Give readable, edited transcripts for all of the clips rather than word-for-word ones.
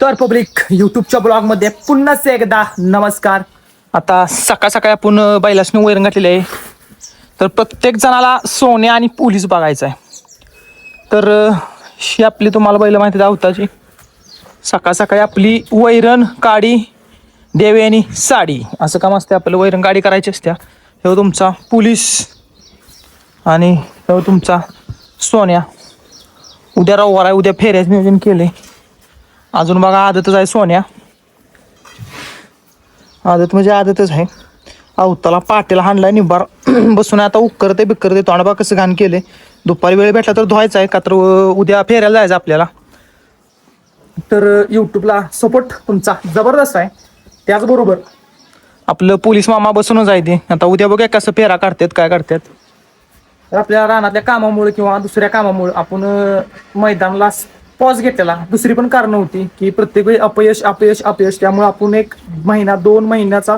तर पब्लिक यूट्यूबच्या ब्लॉगमध्ये पुन्हा एकदा नमस्कार. आता सकाळ सकाळी आपण बैलासने वैरण घातलेली आहे. तर प्रत्येक जणाला सोने आणि पोलीस बघायचं आहे. तर ही आपली तुम्हाला बैल माहिती धावताची सकाळ सकाळी आपली वैरण काडी देवी आणि साडी असं काम असते. आपल्याला वैरण गाडी करायची असत्या. हे तुमचा पोलीस आणि हे तुमचा सोन्या. उद्या रविवार आहे, उद्या फेऱ्याचं नियोजन केले. अजून बघा आदतच आहे सोन्या. आदत म्हणजे आदतच आहे. अवताला पाटेला हाणलाय निंबार बसून आता उकरते बिकरते तोंडबा कसं घाण केले. दुपारी वेळ भेटला तर धुवायचं आहे का तर उद्या फेऱ्याला जायचं आपल्याला. तर यूट्यूबला सपोर्ट तुमचा जबरदस्त आहे. त्याचबरोबर आपलं पोलीस मामा बसूनच आहे ते. आता उद्या बघूया कसं फेरा काढतात काय काढतात. तर आपल्या रानातल्या कामामुळे किंवा दुसऱ्या कामामुळे आपण मैदानाला पॉज घेतलेला. दुसरी पण कारणं होती की प्रत्येक वेळी अपयश अपयश अपयश. त्यामुळे आपण 1 महिना 2 महिन्याचा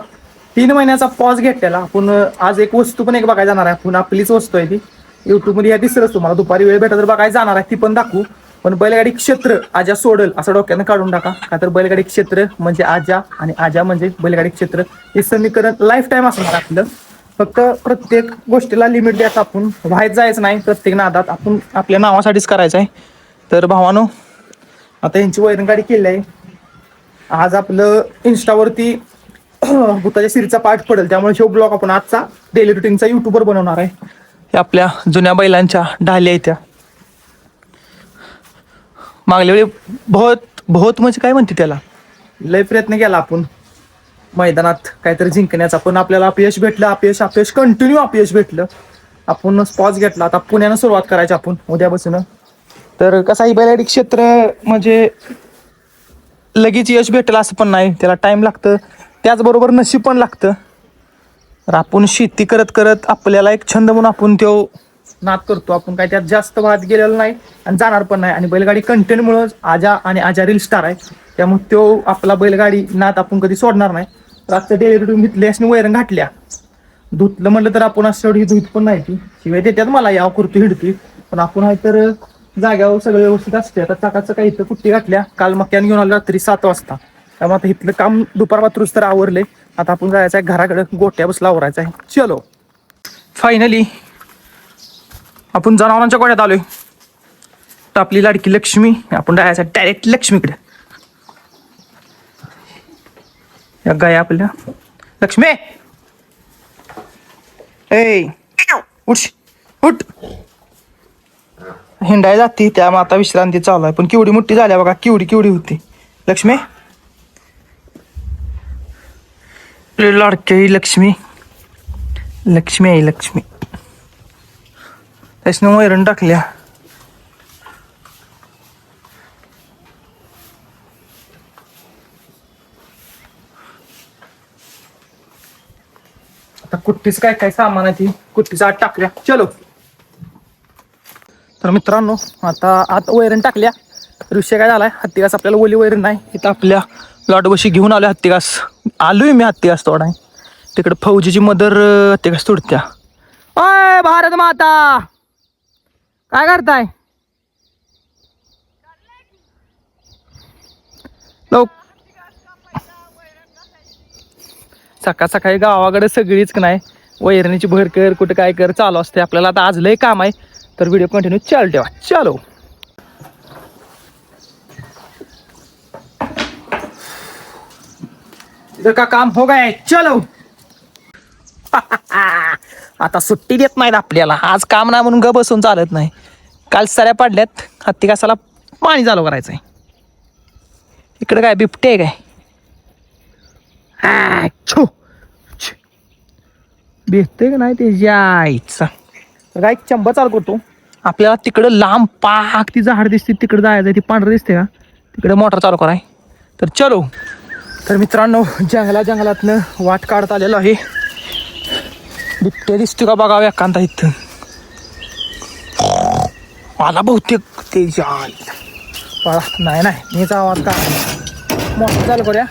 3 महिन्याचा पॉज घेतलेला. आपण आज एक वस्तू पण बघायला जाणार आहे. आपण आपलीच वस्तू आहे ती. युट्यूबमध्ये या दिसलंच तुम्हाला. दुपारी वेळ भेटा तर बघायला जाणार आहे, ती पण दाखवू. पण बैलगाडी क्षेत्र आजा सोडल असं डोक्यानं काढून टाका. का तर बैलगाडी क्षेत्र म्हणजे आजा आणि आजा म्हणजे बैलगाडी क्षेत्र. हे समीकरण लाईफ टाईम असणार आपलं. फक्त प्रत्येक गोष्टीला लिमिट द्यायचं. आपण व्हायच जायचं नाही. प्रत्येक नादात आपण आपल्या नावासाठीच करायचं आहे. तर भावानो आता यांची वैरण गाडी केली आहे. आज आपलं इंस्टावरती भूताच्या सिरीजचा पार्ट पडेल. त्यामुळे शो ब्लॉग आपण आजचा डेली रुटीनचा युट्यूबर बनवणार आहे. हे आपल्या जुन्या बैलांच्या ढाल्या आहेत त्या. मागल्या वेळी बहुत म्हणजे काय म्हणते त्याला लय प्रयत्न केला आपण मैदानात काहीतरी जिंकण्याचा. पण आपल्याला अपयश भेटलं. अपयश कंटिन्यू अपयश भेटलं. आपण पॉज घेतला. आता पुण्यानं सुरुवात करायची आपण उद्यापासून. तर कसं ही बैलगाडी क्षेत्र म्हणजे लगेच यश भेटेल असं पण नाही. त्याला टाईम लागतं. त्याचबरोबर नशीब पण लागतं. तर आपण शेती करत करत आपल्याला एक छंद म्हणून आपण तो नाद करतो. आपण काय त्यात जास्त वाद गेलेला नाही आणि जाणार पण नाही. आणि बैलगाडी कंटेंटमुळं आजा आणि आजा रील स्टार आहे. त्यामुळे तो आपला बैलगाडी नाद आपण कधी सोडणार नाही. रातचं डेली रुटीन घेतली असणे वैरण घातल्या. धुतलं म्हटलं तर आपण असं एवढी धुत पण नाही. ती शिवाय देतात मला याव करतो हिडती. पण आपण आहे तर जाग्यावर सगळं व्यवस्थित असते. आता चाकाचं काही इथं कुट्टी घातल्या. काल मक्यान घेऊन आलं रात्री 7 वाजता. त्यामुळे आता इथलं काम दुपार वात्रूस तर आवरले. आता आपण जायचं आहे घराकडे. गोट्या बसला आवरायचं आहे. चलो फायनली आपण जनावरांच्या गोड्यात आलोय. तर आपली लाडकी लक्ष्मी आपण जायचं डायरेक्ट लक्ष्मीकडे. या गाय आपल्या लक्ष्मी ए उठ उठ. हिंडाय जाती त्या आता विश्रांती चालू आहे. पण केवढी मोठी झाल्या बघा. केवढी होती लक्ष्मी. लाडकी लक्ष्मी लक्ष्मी आहे लक्ष्मी. त्याच्यानं वैरण टाकल्या. आता कुट्टीच काय काय सामान आहे ती कुट्टीचा आत टाकल्या. चलो तर मित्रांनो आता आत वैरण टाकल्या. विषय काय झालाय हत्तीघास आपल्याला ओली वैरण नाही. इथं आपल्या लॉटबशी घेऊन आलोय हत्तीघास. आलोय मी हत्तीघास तोडाय. तिकडे फौजीची मदर हत्तीघास तोडत्या. ओय भारत माता काय करताय. सकाळ सकाळी गावाकडे सगळीच नाही वैरणीची भर कर कुठं काय कर चालू असते आपल्याला. आता आज लय काम आहे. तर व्हिडिओ कंटिन्यू चालू ठेवा. चलो इधर का काम हो गया. चलो आता सुट्टी देत नाहीत आपल्याला. आज काम नाही म्हणून ग बसून चालत नाही. काल सऱ्या पडल्यात. हत्ती कासाला पाणी चालू करायचंय. इकडे काय बिबटे काय छो भेटतंय का नाही ते जायचं. काय चंबा चालू करतो. आपल्याला तिकडं लांब पाक ती झाड दिसते तिकडे जायचं. ती पांढरं दिसते का तिकडे मोटर चालू कराय. तर चलो. तर मित्रांनो जंगलातनं वाट काढत आलेलो आहे. बिबट्या दिसतो का बघावं एकांता इथं. मला बहुतेक ते नाही मीचा आवाज का मोटर चालू करूया.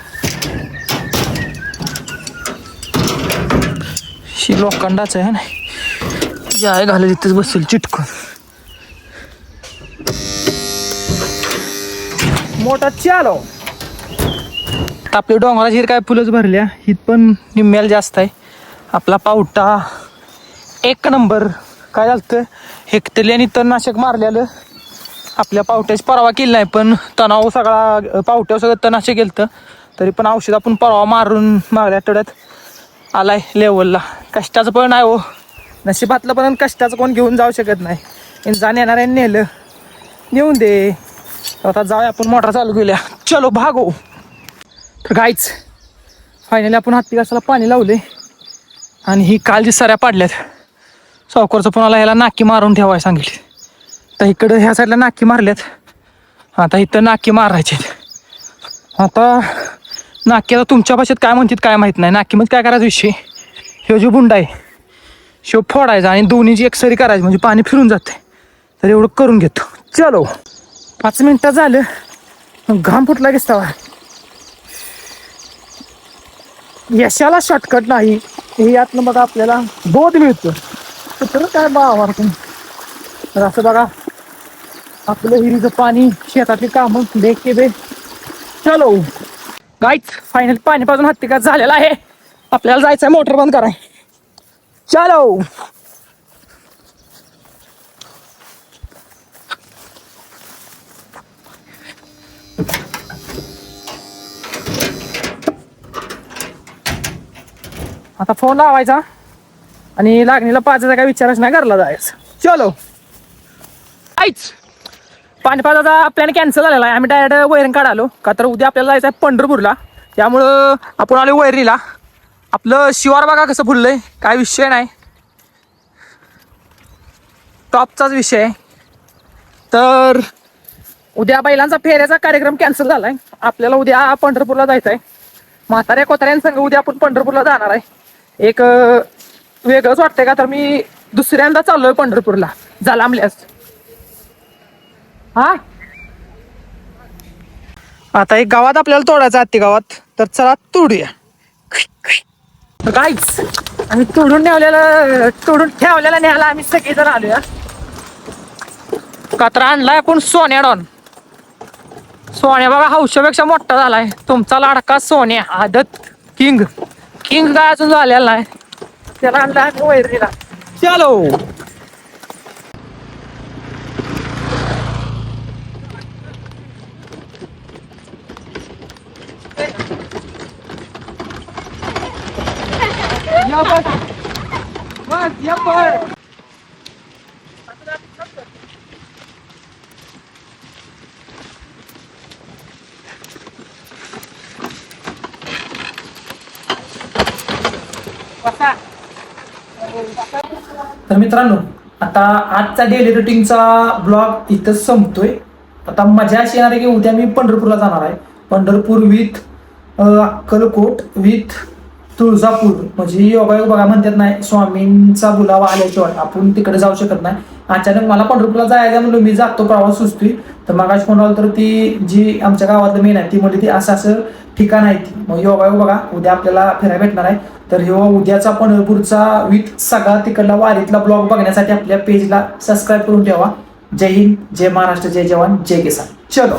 लोखंडाच आहे ना जाय घालत तिथेच बसेल चिटकून. मोठा चालो आता आपली डोंगराची हिर काय फुलंच भरल्या, हित पण निम्म्याला जास्त आहे. आपला पावटा एक नंबर. काय झालं हेक्टरली आणि तणनाशक मारलेलं आपल्या पावट्याची परवा केली नाही, पण तणाव सगळा पावट्यावर सगळं तणनाशक गेलं तरी पण औषध आपण परवा मारून मागल्या आठवड्यात आलाय लेवलला. कष्टाचं पण नाही हो, नशिबातलं पण कष्टाचं कोण घेऊन जाऊ शकत नाही. जाण येणाऱ्यांनी नेलं, नेऊन दे. आता जाऊया आपण, मोटर चालू केल्या, चलो भागो. तर गाईच फायनली आपण हत्ती घासाला पाणी लावले आणि ही काल जी सऱ्या पाडल्यात, सावकारचं पुन्हा ह्याला नाकी मारून ठेवायला सांगितली. तर इकडं ह्या साईडला नाकी मारल्यात, आता इथं नाकी मारायचे. आता नाकी आता तुमच्या भाषेत काय म्हणतात काय माहीत नाही. नाकीमध्ये काय करायचा विषय, ह्यो जो बुंडा आहे शो फोडायचा आणि दोन्हीची एकसरी करायची, म्हणजे पाणी फिरून जाते. तर एवढं करून घेतो. चलो 5 मिनिटं झालं, घाम फुटला घेस्तावा. यशाला शॉर्टकट नाही, हे यातनं बघा आपल्याला बोध मिळतं. तर काय बावर तर असं बघा आपलं हिरीचं पाणी, शेतातली कामं, बेके बे. चलो गाईच फायनल पाणी पाजून हत्ती का झालेला आहे. आपल्याला जायचं आहे मोटर बंद कराय. चलो आता फोन लावायचा आणि लागणीला पाजायचा काय विचारच नाही, घरला जायचं. चलो आईच पाणी पाजायचा प्लॅन कॅन्सल झालेला आहे. आम्ही डायरेक्ट वैरण काढालो का, तर उद्या आपल्याला जायचं आहे पंढरपूरला. त्यामुळं आपण आलो वैरणीला. आपलं शिवार बघा कसं फुललंय, काय विषय नाही, टॉपचाच विषय आहे. तर उद्या बैलांचा फेऱ्याचा कार्यक्रम कॅन्सल झालाय. आपल्याला उद्या पंढरपूरला जायचं आहे. म्हाताऱ्या कोताऱ्यांसंग उद्या आपण पंढरपूरला जाणार आहे. एक वेगळंच वाटतंय का, तर मी दुसऱ्यांदा चाललोय पंढरपूरला जा लांबल्यास. हा आता एक गावात आपल्याला तोडायचं हत्ती गावात, तर चला तोडूया. काहीच आम्ही तोडून ठेवलेला न्यायला आम्ही सगळेजण आलोया. कात्रा आणलाय आपण सोन्या डॉन. सोन्या बघा हौशापेक्षा मोठा झालाय. तुमचा लाडका सोन्या आदत किंग. किंग काय अजून झालेला नाही, त्याला आणलाय आम्ही वैरणीला. चलो बस या पर. तर मित्रांनो आता आजचा डेली रुटीनचा ब्लॉग इथंच संपतोय. आता मजा अशी येणार आहे की उद्या मी पंढरपूरला जाणार आहे. Pandharpur with Akkalkot with Tuljapur. म्हणजे योगायोग बघा म्हणतात नाही, स्वामींचा बुलावा आल्याशिवाय आपण तिकडे जाऊ शकत नाही. अचानक मला पंढरपूरला जायचं म्हणलं, मी जातो, प्रवास सुचतोय. तर मग आज फोन आला तर ती जी आमच्या गावातलं मेन आहे ती म्हणजे ती असं ठिकाण आहे ती. मग योगायोग बघा उद्या आपल्याला फिरायला भेटणार आहे. तर हे उद्याचा पंढरपूरचा विथ सगळा तिकडला वारीतला ब्लॉग बघण्यासाठी आपल्या पेजला सबस्क्राईब करून ठेवा. जय हिंद, जय महाराष्ट्र, जय जवान, जय किसान. चलो.